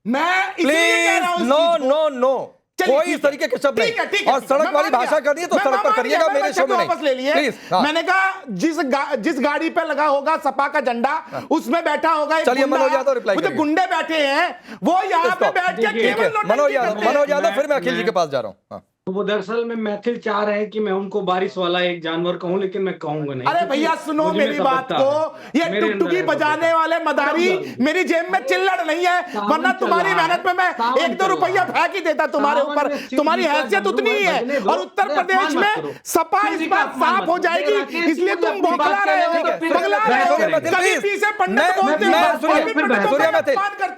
मैं इसलिए कह रहा हूं, नो नो, कोई इस तरीके के शब्द नहीं। और सड़क वाली भाषा करनी है तो सड़क पर करिएगा, मेरे शो में नहीं। ले लिए प्लीज। मैंने कहा जिस गाड़ी पे लगा होगा सपा का झंडा, उसमें बैठा होगा एक चलिए मनोज यादव रिप्लाई जो गुंडे बैठे हैं वो यहाँ पे बैठ के केवल मनोज यादव, फिर मैं अखिल जी के पास जा रहा हूँ। तो वो दरअसल में मैथिल चाह रहे हैं कि मैं उनको बारिश वाला एक जानवर कहूं, लेकिन मैं कहूंगा नहीं। अरे भैया सुनो मेरी बात को, ये टुकटुकी बजाने वाले मदारी मेरी जेब में चिल्लड़ नहीं है, वरना तुम्हारी मेहनत में मैं 1-2 रुपया फेंक ही देता तुम्हारे ऊपर। तुम्हारी हैसियत उतनी ही है। और उत्तर प्रदेश में सपा इस बार साफ हो जाएगी, इसलिए तुम बौखला रहे हो, कभी पीछे पंडित बोलते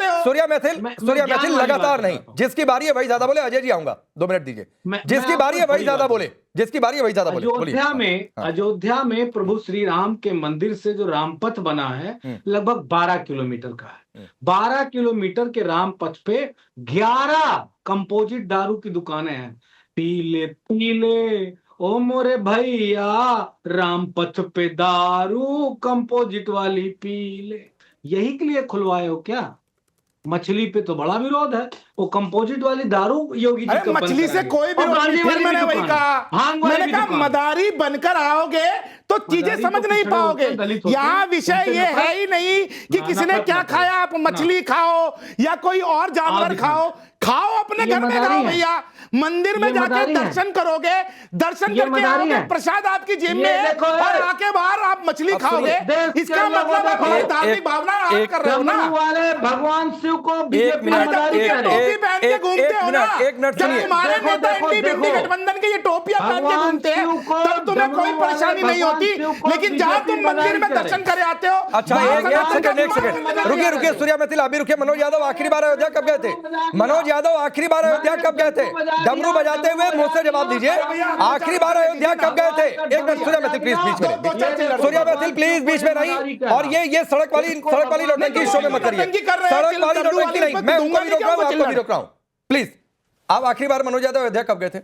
हो। सूर्या मैथिल लगातार नहीं, जिसकी बारी है वही ज्यादा बोले। अजय जी आऊंगा, 2 मिनट दीजिए। जिसकी बारी है वही ज्यादा बोले, जिसकी बारी है वही ज्यादा बोले। अयोध्या में प्रभु श्री राम के मंदिर से जो रामपथ बना है लगभग 12 किलोमीटर का है। 12 किलोमीटर के रामपथ पे 11 कंपोजिट दारू की दुकानें हैं। पीले पीले ओ मोरे भैया, रामपथ पे दारू कंपोजिट वाली पीले, यही के लिए खुलवाए हो क्या? मछली पे तो बड़ा विरोध है, वो कंपोजिट वाली दारू योगी जी मछली से कोई विरोध नहीं। फिर मैंने वही कहा, मैंने कहा मदारी बनकर आओगे तो चीजें समझ नहीं पाओगे। यहाँ विषय ये है ही नहीं कि किसने क्या खाया, आप मछली खाओ या कोई और जानवर खाओ अपने घर में खाओ भैया। मंदिर में जाके दर्शन करोगे, दर्शन करके आओगे, प्रसाद आपकी जेब में है, और आके बाहर आप मछली खाओगे। इसका मतलब आप धार्मिक भावना आप कर रहे हो ना। भगवान शिव को बीजेपी टोपी पहन के घूमते हो ना, जब तुम्हारे नेता एनडीए गठबंधन के ये टोपियां पहन के घूमते हैं तब तुम्हें कोई परेशानी नहीं होती, लेकिन जहां तुम मंदिर में दर्शन करे आते हो। अच्छा एक सेकंड रुकिए सूर्या मैथिल, अभी रुकिए। मनोज यादव आखिरी बार अयोध्या कब गए थे? मनोज यादव आखिरी बार अयोध्या कब गए थे? डमरू बजाते हुए मुंह से जवाब दीजिए, आखिरी बार अयोध्या कब गए थे? एक मिनट सूर्या मैथिल प्लीज बीच में, सूर्या मैथिल प्लीज बीच में नहीं। और ये सड़क वाली नौटंकी शो में मत करिए, सड़क वाली नौटंकी नहीं। मैं उनको भी रोक रहा हूं, आपको भी रोक रहा हूं, प्लीज। आप आखिरी बार मनोज यादव अयोध्या कब गए थे?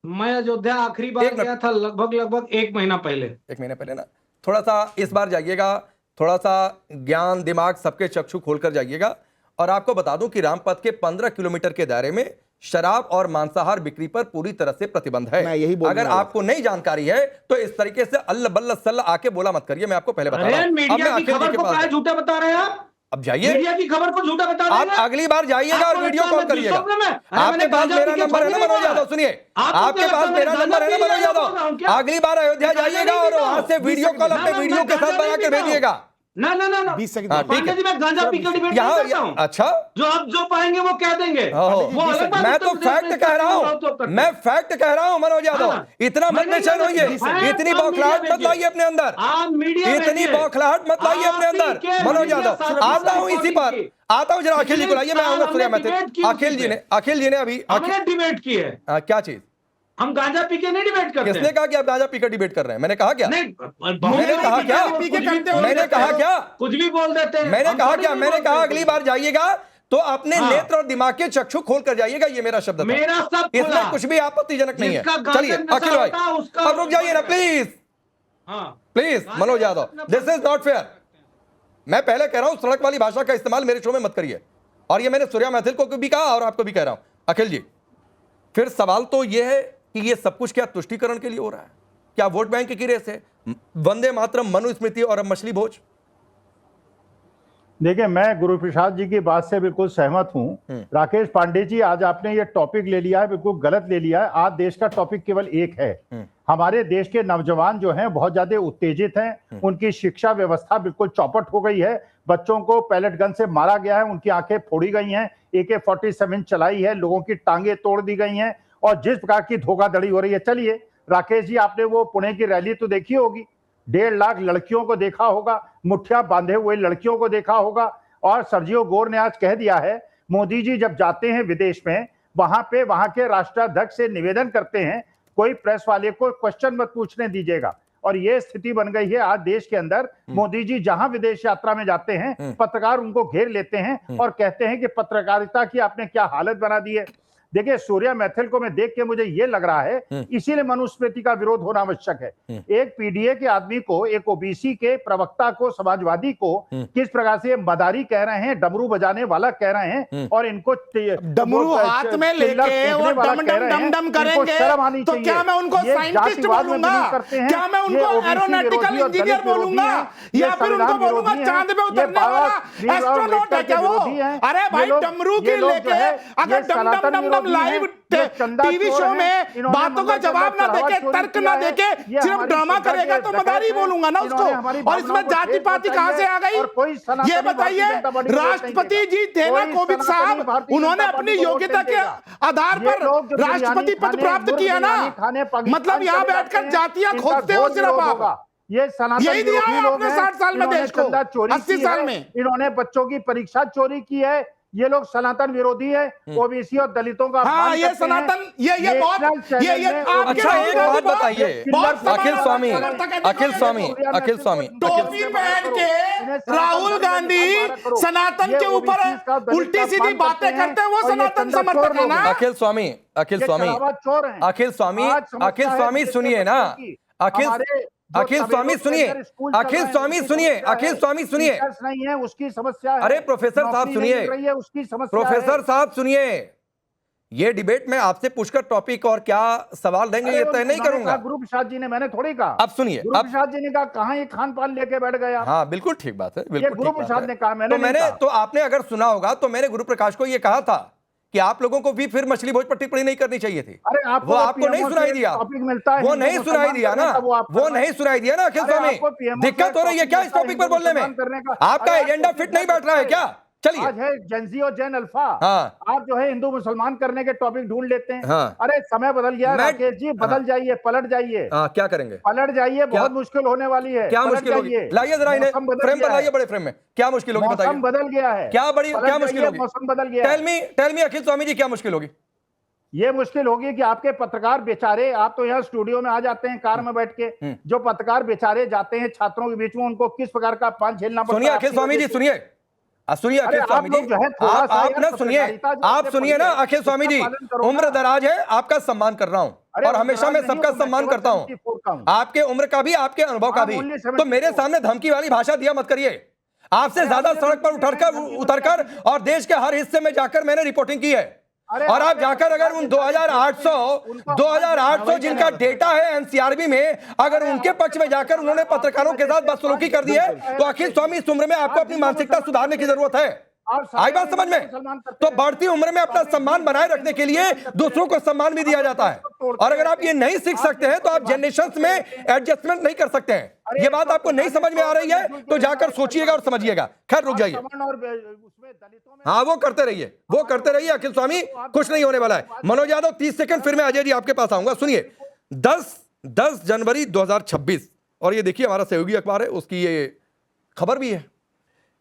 मैं अयोध्या आखिरी बार गया था लगभग 1 महीना पहले। 1 महीने पहले ना। थोड़ा सा इस बार जाइएगा, थोड़ा सा ज्ञान दिमाग सबके चक्षु खोलकर जाइएगा। और आपको बता दूं कि रामपथ के 15 किलोमीटर के दायरे में शराब और मांसाहार बिक्री पर पूरी तरह से प्रतिबंध है। अगर आपको नई जानकारी है तो इस तरीके से अल्ल बल्ल सल्ल आके बोला मत करिए। मैं आपको पहले बता रहा हूं, मीडिया की खबर को क्या झूठा बता रहे हैं आप? अब जाइए, मीडिया की खबर को झूठा बता रहे हैं। आप अगली बार जाइएगा और वीडियो कॉल करिएगा। आपके पास मेरा नंबर है ना मनोज यादव, सुनिए, आपके पास मेरा नंबर है ना मनोज यादव। अगली बार अयोध्या जाइएगा और वहां से वीडियो कॉल अपने वीडियो के साथ बना के भेजिएगा। ना 20 सेकंड ठीक है जी, मैं गांजा पी कर डिबेट नहीं करता हूं। अच्छा, जो आप जो पाएंगे वो कह देंगे, मैं तो फैक्ट कह रहा हूं, मैं फैक्ट कह रहा हूं मनोज यादव। इतना मत बेचैन होइए, इतनी बौखलाहट मत लाइए अपने अंदर, इतनी बौखलाहट मत लाइए अपने अंदर मनोज यादव। आता हूं इसी पर, आता हूं। जरा अखिल जी को लाइए, मैं आऊंगा सूर्या मैथिल। अखिल जी ने अभी डिबेट की है। क्या चीज? हम गांजा पी के नहीं डिबेट करते। किसने कहा कि आप गांजा पीकर डिबेट कर रहे हैं? मैंने कहा क्या? मैंने कहा क्या? मैंने कहा क्या? कुछ भी बोल देते हैं। मैंने कहा क्या? मैंने कहा अगली बार जाइएगा तो अपने नेत्र और दिमाग के चक्षु खोल कर जाइएगा। ये मेरा शब्द था, मेरा सब इसमें कुछ भी आपत्तिजनक नहीं है। चलिए अखिल भाई अब रुक जाइए ना please, please Manoj Yadav, this is not fair. मैं पहले कह रहा हूं सड़क वाली भाषा का इस्तेमाल मेरे शो में मत करिए। और ये मैंने सूर्या मैथिल को भी कहा और आपको भी कह रहा हूं। अखिल जी, फिर सवाल तो ये है कि ये सब कुछ क्या तुष्टीकरण के लिए हो रहा है? क्या वोट बैंक की रेस है? वंदे मातरम, मनुस्मृति और अब मछली भोज। देखिए, मैं गुरु प्रसाद जी की बात से बिल्कुल सहमत हूं। राकेश पांडे जी, आज आपने ये टॉपिक ले लिया है, बिल्कुल गलत ले लिया है। आज देश का टॉपिक केवल एक है। हमारे देश के नौजवान जो हैं बहुत ज्यादा उत्तेजित हैं, उनकी शिक्षा व्यवस्था बिल्कुल चौपट हो गई है। बच्चों को पैलेट गन से मारा गया है, उनकी आंखें फोड़ी गई हैं, AK-47 चलाई है, लोगों की टांगे तोड़ दी गई हैं, और जिस प्रकार की धोखाधड़ी हो रही है। चलिए राकेश जी, आपने वो पुणे की रैली तो देखी होगी, 1.5 लाख लड़कियों को देखा होगा, मुठ्ठियां बांधे हुए लड़कियों को देखा होगा। और सर्जियो गोर ने आज कह दिया है, मोदी जी जब जाते हैं विदेश में, वहां पे वहां के राष्ट्राध्यक्ष से निवेदन करते हैं, कोई प्रेस वाले को क्वेश्चन मत पूछने दीजिएगा। और ये स्थिति बन गई है आज देश के अंदर। मोदी जी जहां विदेश यात्रा में जाते हैं, पत्रकार उनको घेर लेते हैं और कहते हैं कि पत्रकारिता की आपने क्या हालत बना दी है। देखिए, सूर्या मैथिल को मैं देख के मुझे ये लग रहा है, इसीलिए मनुस्मृति का विरोध होना आवश्यक है। एक PDA के आदमी को, एक OBC के प्रवक्ता को, समाजवादी को किस प्रकार से मदारी कह रहे हैं, डमरू बजाने वाला कह रहे हैं, और इनको डमरू हाथ में लेके वो डम डम डम डम करेंगे, तो क्या मैं उनको साइंटिस्ट बोलूंगा? क्या मैं उनको एरोनॉटिकल इंजीनियर बोलूंगा? या फिर उनको बोलूंगा चांद पे उतरने वाला एस्ट्रोनॉट है क्या वो? अरे भाई, डमरू के लेके अगर डम डम डम लाइव टीवी शो में बातों का जवाब ना देके, तर्क ना देके सिर्फ ड्रामा करेगा तो मदारी बोलूंगा ना उसको। और इसमें जाति पाति कहां से आ गई ये बताइए? राष्ट्रपति जी थे ना कोविंद साहब, उन्होंने अपनी योग्यता के आधार पर राष्ट्रपति पद प्राप्त किया ना। मतलब यहाँ बैठकर जातियां खोजते हो सिर्फ आप। यही दिया है आपने 60 साल में देश को, 80 साल में। इन्होंने बच्चों की परीक्षा चोरी की है। ये लोग सनातन विरोधी है, OBC और दलितों का। हाँ, ये सनातन, ये बहुत ये अच्छा, एक बात बताइए अखिल स्वामी, टोपी पहन के राहुल गांधी सनातन के ऊपर उल्टी सीधी बातें करते हैं, वो सनातन समर्थक है ना? अखिल स्वामी सुनिए ना, अखिल स्वामी सुनिए। नहीं है उसकी समस्या है। अरे प्रोफेसर साहब सुनिए, उसकी समस्या। प्रोफेसर साहब सुनिए, ये डिबेट में आपसे पूछकर टॉपिक और क्या सवाल देंगे ये तय नहीं करूंगा। गुरु प्रसाद जी ने, मैंने थोड़ी कहा। अब सुनिए, गुरु प्रसाद जी ने कहा, कहां ये खान पान लेके बैठ गया। हाँ बिल्कुल ठीक बात है, बिल्कुल गुरु प्रसाद ने कहा, मैंने तो आपने अगर सुना होगा तो मैंने गुरु प्रकाश को ये कहा था कि आप लोगों को भी फिर मछली भोज पर टिप्पणी नहीं करनी चाहिए थी। अरे वो आपको नहीं सुनाई दिया, वो नहीं सुनाई दिया ना, वो नहीं सुनाई दिया ना अखिल स्वामी। दिक्कत हो रही है क्या इस टॉपिक पर बोलने में? आपका एजेंडा फिट नहीं बैठ रहा है क्या? चलिए, आज है जेनजी और जेन अल्फा। हाँ। आप जो है हिंदू मुसलमान करने के टॉपिक ढूंढ लेते हैं। हाँ। अरे समय बदल गया राकेश जी, बदल जाइए, पलट जाइए। क्या करेंगे? पलट जाइए, बहुत मुश्किल होने वाली है। क्या मुश्किल होगी? लाइए जरा इन्हें फ्रेम पर लाइए, बड़े फ्रेम में। क्या मुश्किल होगी बताइए? मौसम बदल गया है। क्या मुश्किल होगी? मौसम बदल गया। टेल मी अखिल स्वामी जी, क्या मुश्किल होगी? ये मुश्किल होगी कि आपके पत्रकार बेचारे, आप तो यहाँ स्टूडियो में आ जाते हैं कार में बैठ के, जो पत्रकार बेचारे जाते हैं छात्रों के बीच में, उनको किस प्रकार का पान झेलना पड़ता है। सुनिए अखिल स्वामी जी, सुनिए अखिल स्वामी जी, आप सुनिए ना अखिल स्वामी जी, उम्र दराज है, आपका सम्मान कर रहा हूं और हमेशा मैं सबका सम्मान करता हूं, आपके उम्र का भी, आपके अनुभव का भी। तो मेरे सामने धमकी वाली भाषा दिया मत करिए। आपसे ज्यादा सड़क पर उतरकर और देश के हर हिस्से में जाकर मैंने रिपोर्टिंग की है। और आप जाकर अगर उन 2800 जिनका डेटा है एनसीआरबी में, अगर उनके पक्ष में जाकर उन्होंने पत्रकारों के साथ बदसलूकी कर दी है, तो अखिल स्वामी इस उम्र में आपको अपनी मानसिकता सुधारने की जरूरत है। आई बात समझ में? तो बढ़ती उम्र में अपना सम्मान बनाए रखने के लिए दूसरों को सम्मान भी दिया जाता है। और अगर आप ये नहीं सीख सकते हैं तो आप जनरेशंस में एडजस्टमेंट नहीं कर सकते हैं। ये बात आपको नहीं समझ में आ रही है तो जाकर सोचिएगा और समझिएगा। खैर रुक जाइए, हाँ वो करते रहिए अखिल स्वामी, कुछ नहीं होने वाला है। मनोज यादव 30 सेकंड, फिर मैं अजय जी आपके पास आऊंगा। सुनिए, 10 जनवरी 2026, और ये देखिए हमारा सहयोगी अखबार है, उसकी ये खबर भी है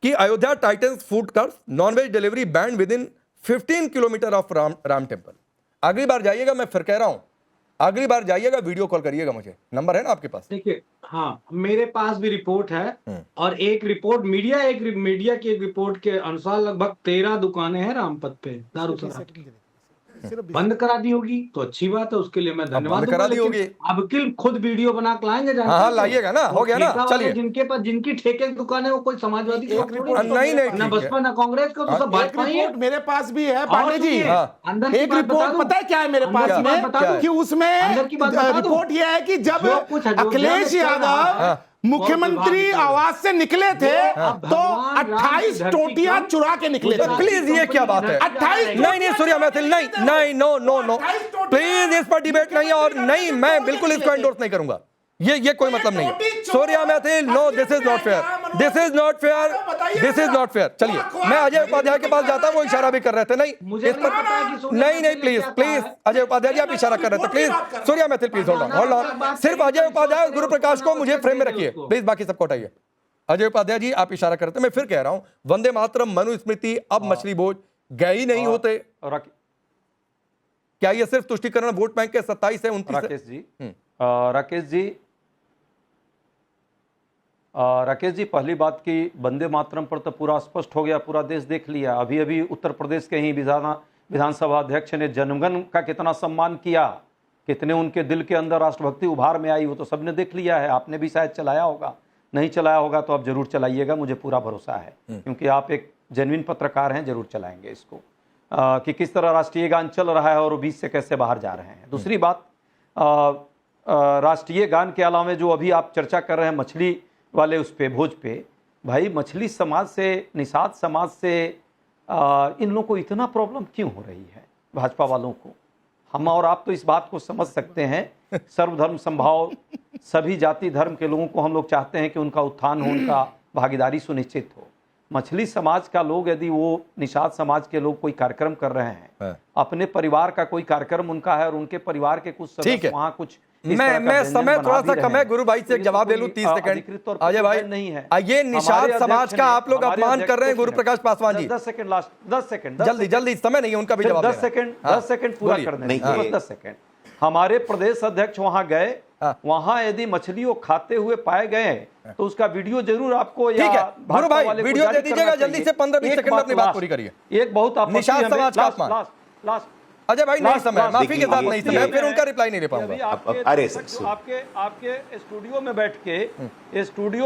कि Ayodhya titans food cart nonveg delivery banned within 15 kilometre of Ram temple. अगली बार जाइएगा, मैं फिर कह रहा हूं, अगली बार जाइएगा वीडियो कॉल करिएगा मुझे, नंबर है ना आपके पास? देखिए, हाँ मेरे पास भी रिपोर्ट है, और एक रिपोर्ट मीडिया की एक रिपोर्ट के अनुसार लगभग 13 दुकानें हैं रामपथ पे दारू शराब की। बंद करा दी होगी तो अच्छी बात है, उसके लिए मैं धन्यवाद बंद करा दी होगी। अब की खुद वीडियो बना के लाएंगे, हाँ लाइएगा ना, हो गया ना, चलिए। जिनके पास जिनकी ठेके की दुकान है वो कोई समाजवादी नहीं ना बसपा ना कांग्रेस को, तो सब भाजपा ही है। मेरे पास भी है पांडे जी, अंदर एक रिपोर्ट पता है क्या है मेरे पास में, कि उसमें रिपोर्ट यह है कि जब अखिलेश यादव मुख्यमंत्री आवास से निकले थे तो 28 टोटियां चुरा के निकले थे। प्लीज ये क्या बात है? 28 नहीं सूर्या मैथिल, नहीं नो प्लीज इस पर डिबेट नहीं, और नहीं मैं बिल्कुल इसको एंडोर्स नहीं करूंगा, ये कोई मतलब नहीं है। Surya Maithil, no this is not fair, this is not fair, this is not fair. चलिए मैं अजय उपाध्याय के पास जाता हूँ, वो इशारा भी कर रहे थे, नहीं इस पर नहीं प्लीज अजय उपाध्याय जी आप इशारा कर रहे थे, please Surya Maithil please hold on, सिर्फ अजय उपाध्याय और गुरु प्रकाश को मुझे फ्रेम में रखिए प्लीज, बाकी सबको हटाइए। अजय उपाध्याय जी आप इशारा करते, मैं फिर कह रहा हूं वंदे मातरम, मनुस्मृति, अब मछली बोझ गए ही नहीं होते, क्या ये सिर्फ तुष्टिकरण वोट बैंक के 27 से 29? राकेश जी पहली बात की वंदे मातरम पर तो पूरा स्पष्ट हो गया, पूरा देश देख लिया। अभी अभी उत्तर प्रदेश के ही विधानसभा अध्यक्ष ने जनगण का कितना सम्मान किया, कितने उनके दिल के अंदर राष्ट्रभक्ति उभार में आई, वो तो सबने देख लिया है। आपने भी शायद चलाया होगा, नहीं चलाया होगा तो आप जरूर चलाइएगा, मुझे पूरा भरोसा है, क्योंकि आप एक जेन्युइन पत्रकार हैं, जरूर चलाएंगे इसको कि किस तरह राष्ट्रीय गान चल रहा है और बीच से कैसे बाहर जा रहे हैं। दूसरी बात, राष्ट्रीय गान के अलावा जो अभी आप चर्चा कर रहे हैं मछली वाले उस पे भोज पे, भाई मछली समाज से, निषाद समाज से इन लोगों को इतना प्रॉब्लम क्यों हो रही है भाजपा वालों को? हम और आप तो इस बात को समझ सकते हैं, सर्वधर्म संभाव, सभी जाति धर्म के लोगों को हम लोग चाहते हैं कि उनका उत्थान हो, उनका भागीदारी सुनिश्चित हो। मछली समाज का लोग, यदि वो निषाद समाज के लोग कोई कार्यक्रम कर रहे हैं, अपने परिवार का कोई कार्यक्रम उनका है और उनके परिवार के कुछ सदस्य वहाँ कुछ मैं समय थोड़ा सा कम है, गुरु भाई से एक जवाब ले लूं 30 सेकंड। अजय भाई नहीं है, ये निषाद समाज का आप लोग अपमान कर रहे हैं गुरु प्रकाश Paswan ji. 10 second last, 10 second जल्दी समय नहीं है, उनका भी जवाब 10 सेकंड पूरा करने, 10 सेकंड। हमारे प्रदेश अध्यक्ष वहां गए, वहां यदि मछलियों खाते हुए पाए गए तो उसका वीडियो जरूर आपको, ठीक है गुरु भाई वीडियो दे दीजिएगा जल्दी से, 15-20 सेकंड में अपनी बात पूरी करिए। एक बहुत निषाद समाज का अपमान, लास्ट अजय भाई नहीं समय, माफी के साथ नहीं समय, फिर उनका रिप्लाई नहीं दे पाऊंगा। अरे आपके स्टूडियो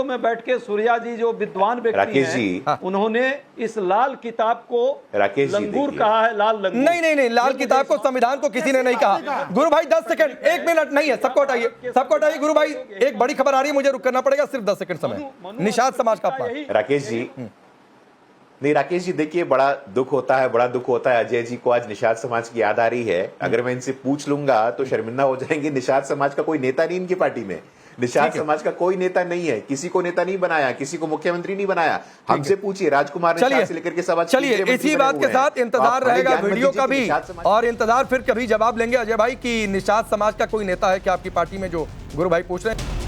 में बैठ के सूर्या जी जो विद्वान व्यक्ति हैं, उन्होंने इस लाल किताब को लंगूर कहा है, लाल लंगूर। नहीं लाल किताब को, संविधान को किसी ने नहीं कहा। गुरु भाई 10 सेकंड, 1 मिनट नहीं है, सबको हटाइए गुरु भाई, एक बड़ी खबर आ रही है, मुझे रुकना पड़ेगा, सिर्फ 10 सेकंड समय। निषाद समाज का अपमान। राकेश जी नहीं, राकेश जी देखिए, बड़ा दुख होता है अजय जी को आज निषाद समाज की याद आ रही है। अगर मैं इनसे पूछ लूंगा तो शर्मिंदा हो जाएंगे। निषाद समाज का कोई नेता नहीं इनकी पार्टी में, निषाद समाज का कोई नेता नहीं है, किसी को नेता नहीं बनाया, किसी को मुख्यमंत्री नहीं बनाया। हमसे पूछिए, राजकुमार निषाद से लेकर के समाज, चलिए इसी बात के साथ इंतजार रहेगा वीडियो का भी, और इंतजार फिर कभी जवाब लेंगे अजय भाई की निषाद समाज का कोई नेता है क्या आपकी पार्टी में, जो गुरु भाई पूछ रहे हैं।